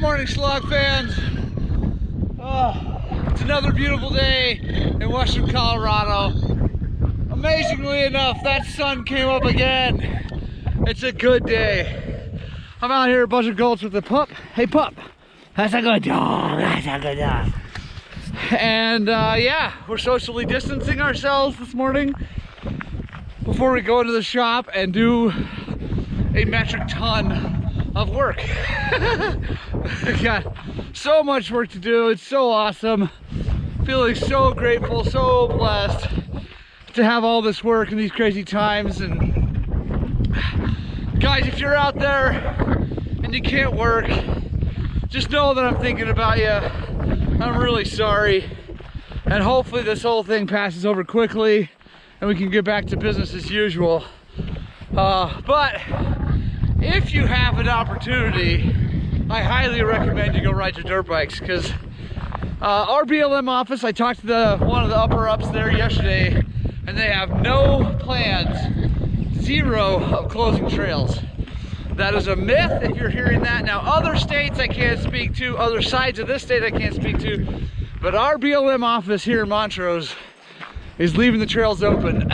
morning, Shlog fans. Oh, it's another beautiful day in western Colorado. Amazingly enough, that sun came up again. It's a good day. I'm out here a bunch of goats with the pup. Hey pup, that's a good dog, that's a good dog. And yeah, we're socially distancing ourselves this morning before we go into the shop and do a metric ton of work. Got so much work to do. It's so awesome. Feeling so grateful, so blessed to have all this work in these crazy times. And guys, if you're out there and you can't work, just know that I'm thinking about you. I'm really sorry. And hopefully this whole thing passes over quickly and we can get back to business as usual. But if you have an opportunity, I highly recommend you go ride your dirt bikes, because our BLM office, I talked to one of the upper ups there yesterday, and they have no plans, zero, of closing trails. That is a myth if you're hearing that. Now, other states I can't speak to, other sides of this state I can't speak to, but our BLM office here in Montrose is leaving the trails open.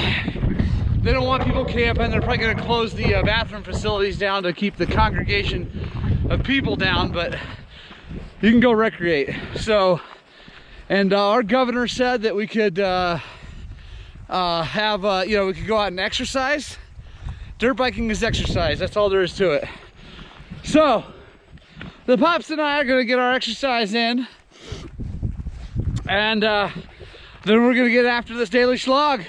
They don't want people camping. They're probably going to close the bathroom facilities down to keep the congregation of people down, but you can go recreate. So, and our governor said that we could have, you know, we could go out and exercise. Dirt biking is exercise. That's all there is to it. So, the pups and I are going to get our exercise in, and then we're going to get after this daily slog.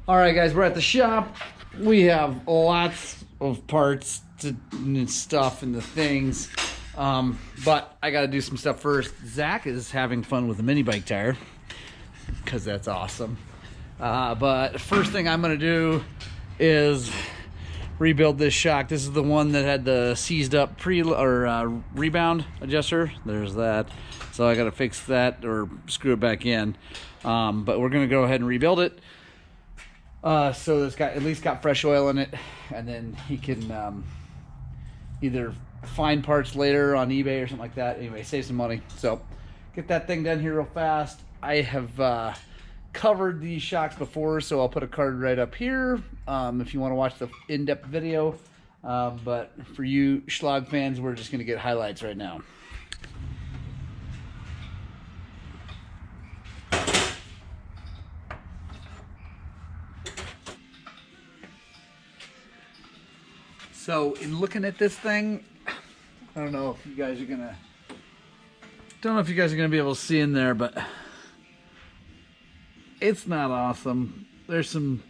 All right, guys, we're at the shop. We have lots of parts and stuff and the things, but I got to do some stuff first. Zach is having fun with the mini bike tire because that's awesome. But first thing I'm going to do is rebuild this shock. This is the one that had the seized up rebound adjuster. There's that. So I got to fix that or screw it back in. But we're going to go ahead and rebuild it. So it's got at least got fresh oil in it, and then he can either find parts later on eBay or something like that. Anyway, save some money. So get that thing done here real fast. I have covered these shocks before, so I'll put a card right up here if you want to watch the in-depth video. But for you Shlog fans, we're just going to get highlights right now. So in looking at this thing, I don't know if you guys are gonna be able to see in there, but it's not awesome. There's some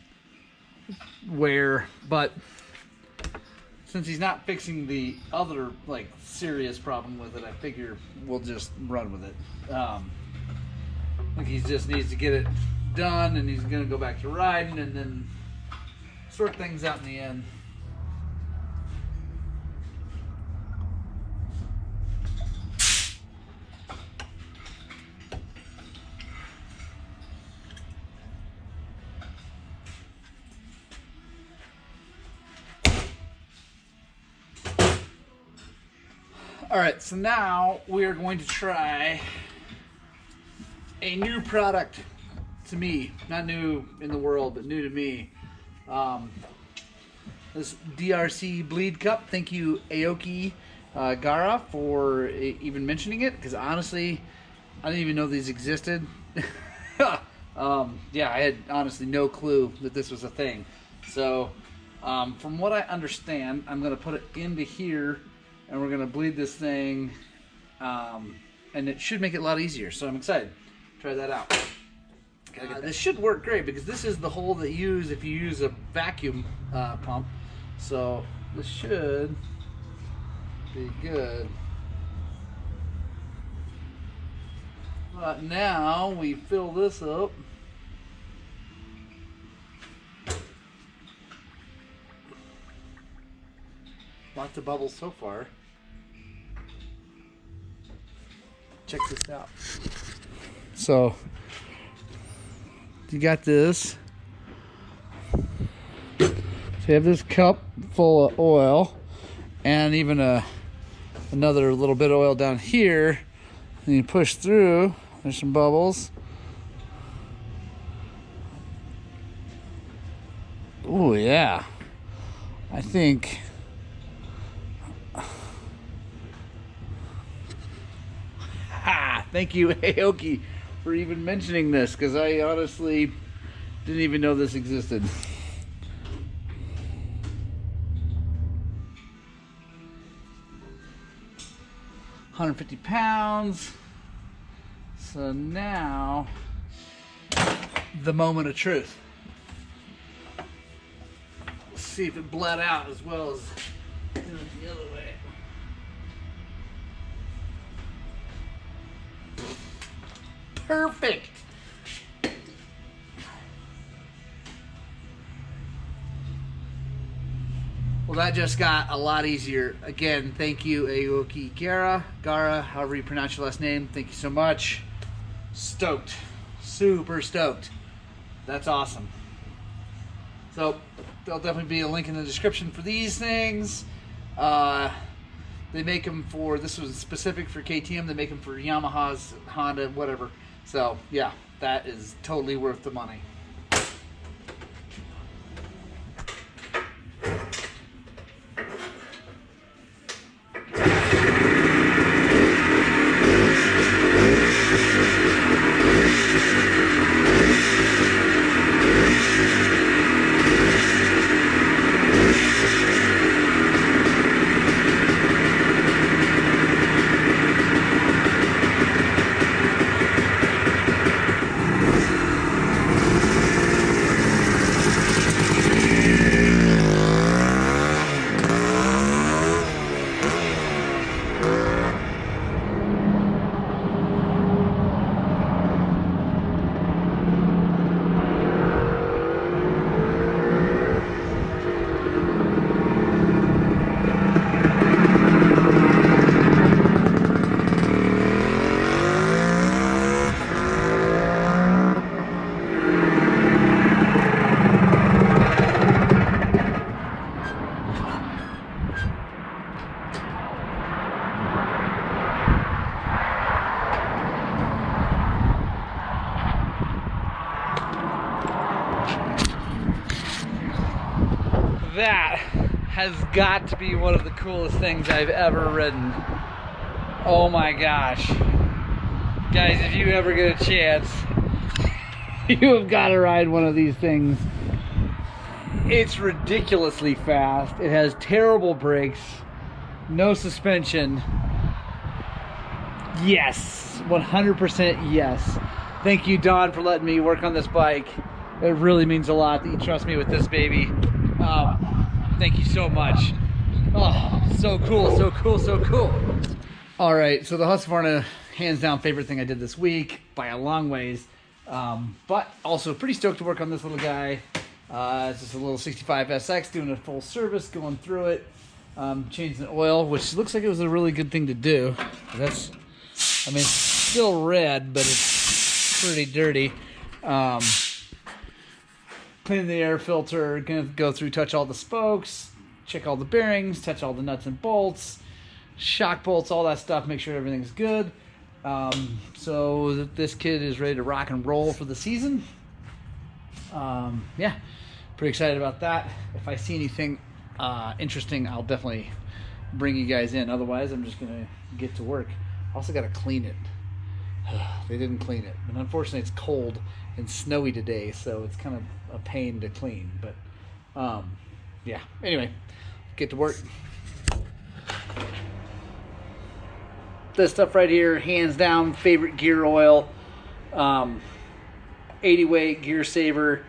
wear, but since he's not fixing the other like serious problem with it, I figure we'll just run with it. I think he just needs to get it done, and he's gonna go back to riding and then sort things out in the end. All right, so now we are going to try a new product to me. Not new in the world, but new to me. This DRC bleed cup. Thank you, Aoki Gara, for even mentioning it, because honestly, I didn't even know these existed. Yeah, I had honestly no clue that this was a thing. So, from what I understand, I'm going to put it into here, and we're going to bleed this thing, and it should make it a lot easier. So I'm excited. Try that out. This should work great, because this is the hole that you use if you use a vacuum pump. So this should be good. But now we fill this up. Lots of bubbles so far. Check this out. So you got this. So you have this cup full of oil, and even another little bit of oil down here. And you push through. There's some bubbles. Oh yeah, I think. Ha! Thank you, Aoki, for even mentioning this, because I honestly didn't even know this existed. £150. So now, the moment of truth. Let's see if it bled out as well as doing it the other way. Perfect. Well, that just got a lot easier. Again, thank you, Aoki Gara, however you pronounce your last name. Thank you so much. Stoked. Super stoked. That's awesome. So, there'll definitely be a link in the description for these things. They make them for, this was specific for KTM, they make them for Yamahas, Honda, whatever. So, yeah, that is totally worth the money. That has got to be one of the coolest things I've ever ridden. Oh my gosh. Guys, if you ever get a chance, you have got to ride one of these things. It's ridiculously fast. It has terrible brakes, no suspension. Yes, 100% yes. Thank you, Don, for letting me work on this bike. It really means a lot that you trust me with this baby. Thank you so much. Oh, so cool, so cool, so cool. All right, so the Husqvarna, hands down favorite thing I did this week by a long ways. But also pretty stoked to work on this little guy. It's just a little 65 SX, doing a full service, going through it, changing the oil, which looks like it was a really good thing to do. That's, I mean, it's still red, but it's pretty dirty. Clean the air filter, gonna go through, touch all the spokes, check all the bearings, touch all the nuts and bolts, shock bolts, all that stuff, make sure everything's good. So that this kid is ready to rock and roll for the season. Yeah, pretty excited about that. If I see anything interesting, I'll definitely bring you guys in. Otherwise, I'm just gonna get to work. Also got to clean it. They didn't clean it, and unfortunately it's cold and snowy today, so it's kind of a pain to clean. But yeah, anyway, get to work. This stuff right here, hands down favorite gear oil. 80 weight gear saver.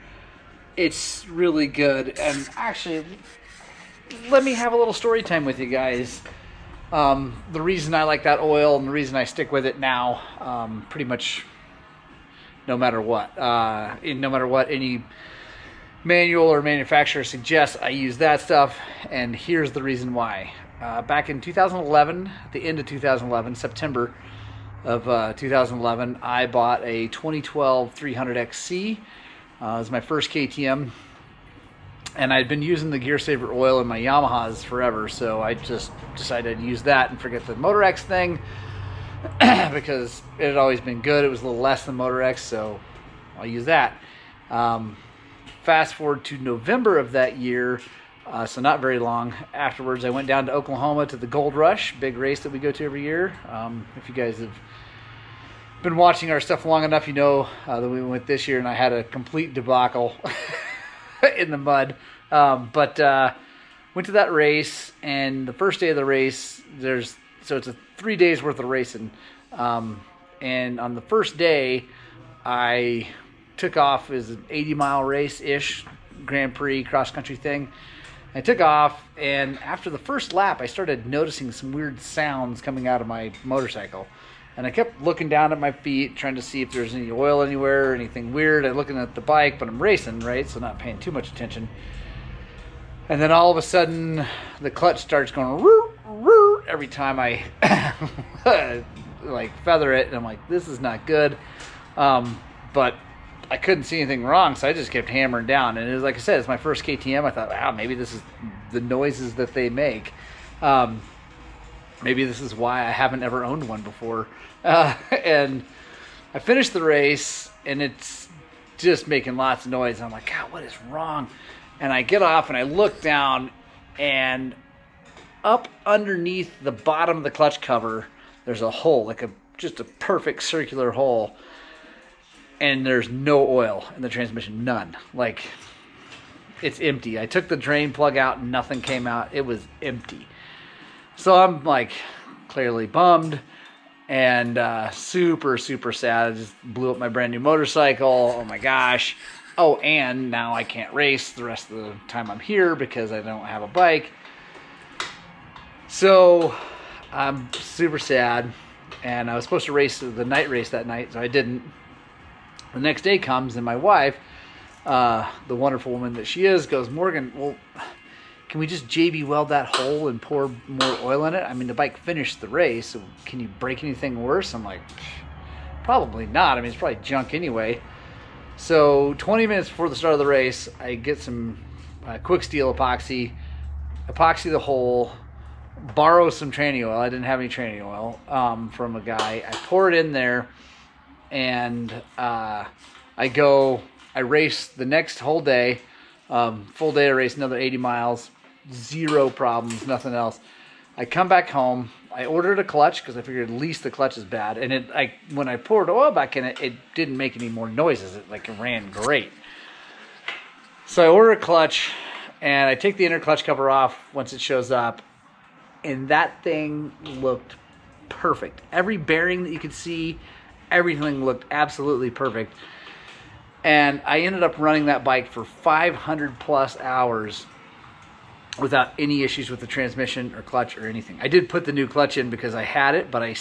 It's really good. And actually, let me have a little story time with you guys. The reason I like that oil and the reason I stick with it now, pretty much no matter what. No matter what any manual or manufacturer suggests, I use that stuff. And here's the reason why. Back in 2011, at the end of 2011, September of 2011, I bought a 2012 300XC It was my first KTM. And I'd been using the Gear Saver oil in my Yamahas forever, so I just decided to use that and forget the Motor X thing because it had always been good. It was a little less than Motor X, so I'll use that. Fast forward to November of that year, so not very long afterwards, I went down to Oklahoma to the Gold Rush, big race that we go to every year. If you guys have been watching our stuff long enough, you know that we went this year and I had a complete debacle in the mud. But went to that race, and the first day of the race, so it's a 3 days worth of racing. And on the first day, I took off as an 80-mile race-ish Grand Prix cross-country thing. I took off, and after the first lap, I started noticing some weird sounds coming out of my motorcycle. And I kept looking down at my feet, trying to see if there's any oil anywhere or anything weird. I'm looking at the bike, but I'm racing, right? So not paying too much attention. And then all of a sudden, the clutch starts going roo, roo, every time I like feather it. And I'm like, this is not good. But I couldn't see anything wrong, so I just kept hammering down. And it was, like I said, it's my first KTM. I thought, wow, maybe this is the noises that they make. Maybe this is why I haven't ever owned one before. And I finished the race, and it's just making lots of noise. I'm like, God, what is wrong? And I get off, and I look down, and up underneath the bottom of the clutch cover, there's a hole, like just a perfect circular hole. And there's no oil in the transmission, none. Like, it's empty. I took the drain plug out, and nothing came out. It was empty. So I'm like clearly bummed and super, super sad. I just blew up my brand new motorcycle. Oh my gosh. Oh, and now I can't race the rest of the time I'm here because I don't have a bike. So I'm super sad. And I was supposed to race the night race that night, so I didn't. The next day comes, and my wife, the wonderful woman that she is, goes, Morgan, well, can we just JB weld that hole and pour more oil in it? I mean, the bike finished the race, so can you break anything worse? I'm like, probably not. I mean, it's probably junk anyway. So 20 minutes before the start of the race, I get some quick steel epoxy the hole, borrow some training oil. I didn't have any training oil from a guy. I pour it in there, and I race the next whole day, full day of race, another 80 miles. Zero problems, nothing else. I come back home. I ordered a clutch because I figured at least the clutch is bad. And when I poured oil back in it, it didn't make any more noises. It ran great. So I order a clutch, and I take the inner clutch cover off once it shows up, and that thing looked perfect. Every bearing that you could see, everything looked absolutely perfect. And I ended up running that bike for 500 plus hours without any issues with the transmission or clutch or anything. I did put the new clutch in because I had it, but I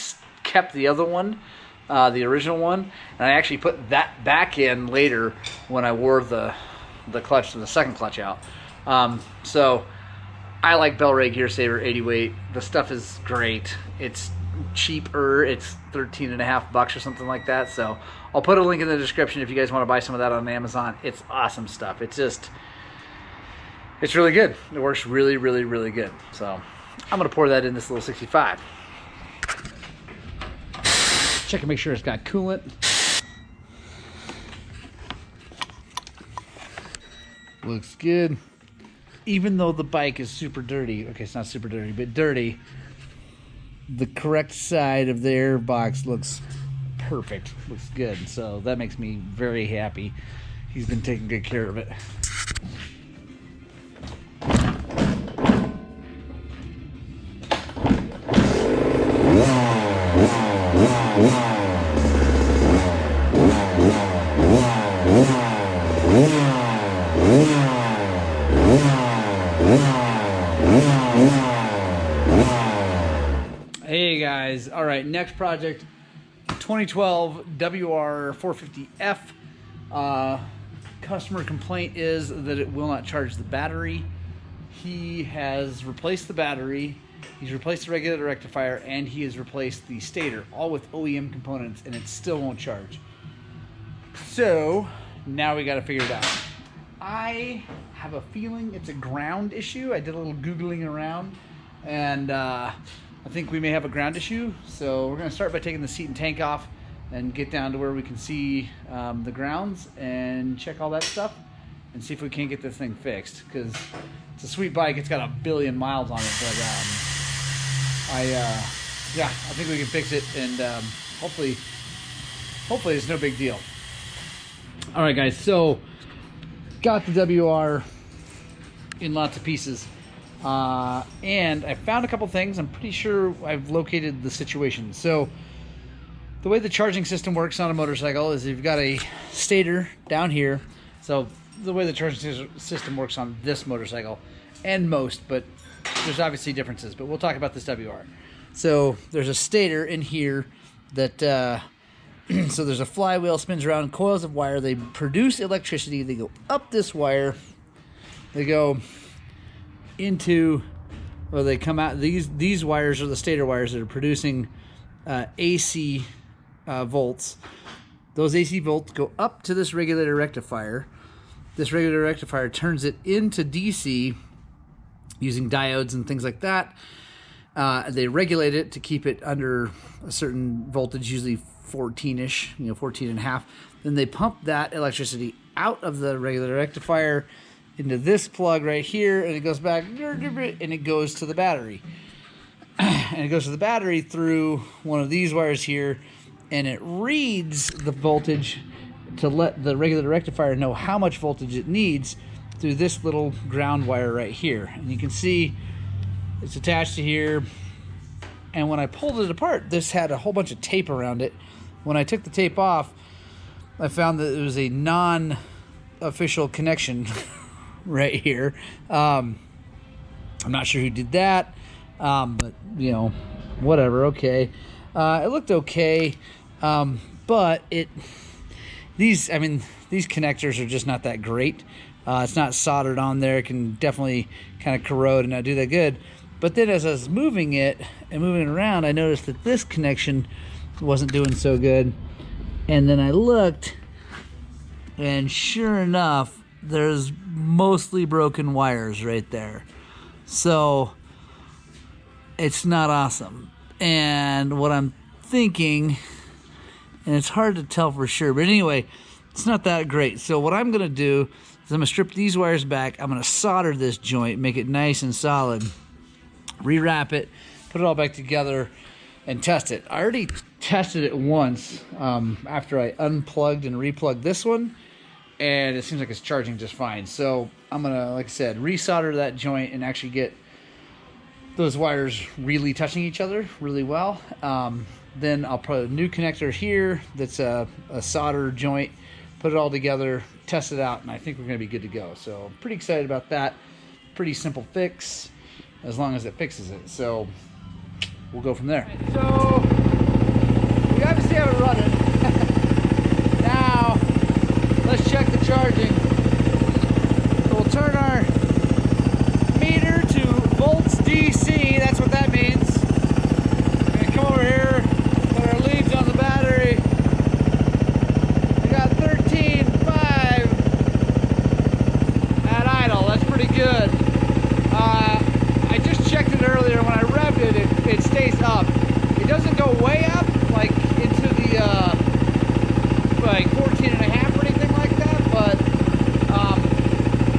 kept the other one, the original one, and I actually put that back in later when I wore the clutch, the second clutch out. So I like Bel-Ray Gear Saver 80 weight. The stuff is great. It's cheaper. It's $13.50 or something like that. So I'll put a link in the description if you guys want to buy some of that on Amazon. It's awesome stuff. It's really good. It works really, really, really good. So I'm going to pour that in this little 65. Check and make sure it's got coolant. Looks good. Even though the bike is super dirty, okay, it's not super dirty, but dirty, the correct side of the air box looks perfect. Looks good. So that makes me very happy. He's been taking good care of it. Hey guys, all right, next project, 2012 WR450F. Customer complaint is that it will not charge the battery. He has replaced the battery, he's replaced the regulator rectifier, and he has replaced the stator, all with OEM components, and it still won't charge. So now we got to figure it out. I have a feeling it's a ground issue. I did a little Googling around, and I think we may have a ground issue. So we're going to start by taking the seat and tank off and get down to where we can see the grounds and check all that stuff and see if we can't get this thing fixed, because it's a sweet bike. It's got 1 billion miles on it, but yeah, I think we can fix it, and hopefully it's no big deal. All right, guys, so got the WR in lots of pieces, and I found a couple things. I'm pretty sure I've located the situation. So the way the charging system works on a motorcycle is you've got a stator down here. So the way the charging system works on this motorcycle, and most, but there's obviously differences, but we'll talk about this WR. So there's a stator in here that so there's a flywheel, spins around, coils of wire. They produce electricity. They go up this wire. They go into, well, they come out. These wires are the stator wires that are producing AC volts. Those AC volts go up to this regulator rectifier. This regulator rectifier turns it into DC using diodes and things like that. They regulate it to keep it under a certain voltage, usually 14-ish, 14 and a half. Then they pump that electricity out of the regulator rectifier into this plug right here, and it goes back, and it goes to the battery. And it goes to the battery through one of these wires here, and it reads the voltage to let the regulator rectifier know how much voltage it needs through this little ground wire right here. And you can see it's attached to here. And when I pulled it apart, this had a whole bunch of tape around it. When I took the tape off, I found that it was a non-official connection right here. I'm not sure who did that, but whatever. Okay, it looked okay, but these connectors are just not that great. It's not soldered on there. It can definitely kind of corrode and not do that good. But then as I was moving it and moving it around, I noticed that this connection wasn't doing so good. And then I looked, and sure enough, there's mostly broken wires right there. So it's not awesome. And what I'm thinking, and it's hard to tell for sure, but anyway, it's not that great. So what I'm going to do is I'm going to strip these wires back. I'm going to solder this joint, make it nice and solid, rewrap it, put it all back together, and test it. I already tested it once after I unplugged and replugged this one, and it seems like it's charging just fine. So I'm going to, like I said, resolder that joint and actually get those wires really touching each other really well. Then I'll put a new connector here that's a solder joint, put it all together, test it out, and I think we're going to be good to go. So I'm pretty excited about that. Pretty simple fix, as long as it fixes it. So we'll go from there. So we obviously have it running. Now let's check the charging. So we'll turn our meter to volts DC. That's what that means. We're gonna come over here, put our leads on the battery. We got 13.5 at idle. That's pretty good. I just checked it earlier. When I revved it, it stays up. It doesn't go way up, like into the like 14 and a half or anything like that, but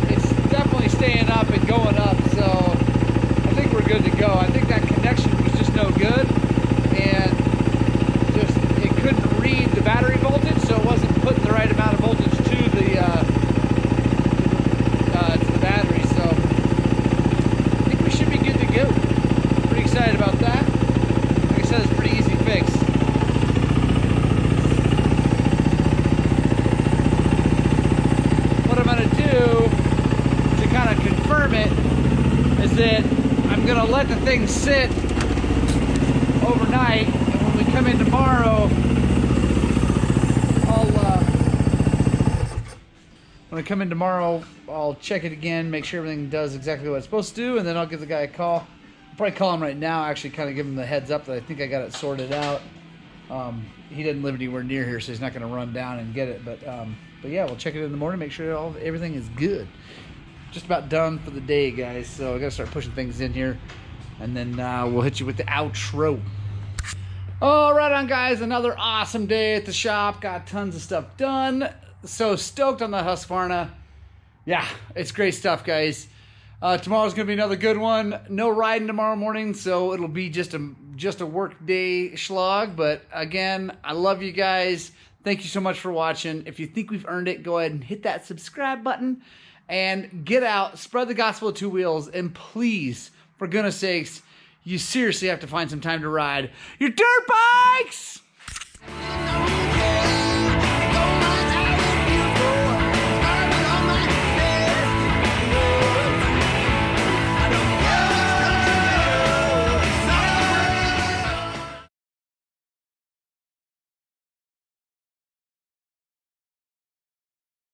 it's definitely staying up and going up. So I think we're good to go. I think that connection was just no good, and just it couldn't read the battery voltage, so it wasn't putting the right amount of voltage to the battery. So I think we should be good to go. Pretty excited about that. Like I said, it's a pretty easy fix. What I'm going to do to kind of confirm it is that I'm going to let the thing sit overnight, and when we come in tomorrow, I'll check it again, make sure everything does exactly what it's supposed to do, and then I'll give the guy a call. I'll probably call him right now, actually kind of give him the heads up that I think I got it sorted out. he doesn't live anywhere near here, so he's not going to run down and get it. But yeah, we'll check it in the morning, make sure everything is good. Just about done for the day, guys. So I got to start pushing things in here, and then we'll hit you with the outro. All right, on guys, another awesome day at the shop. Got tons of stuff done. So stoked on the Husqvarna. Yeah, it's great stuff, guys. Tomorrow's gonna be another good one. No riding tomorrow morning, so it'll be just a work day Shlog. But again, I love you guys. Thank you so much for watching. If you think we've earned it, go ahead and hit that subscribe button and get out, spread the gospel of two wheels, and please, for goodness sakes, you seriously have to find some time to ride your dirt bikes.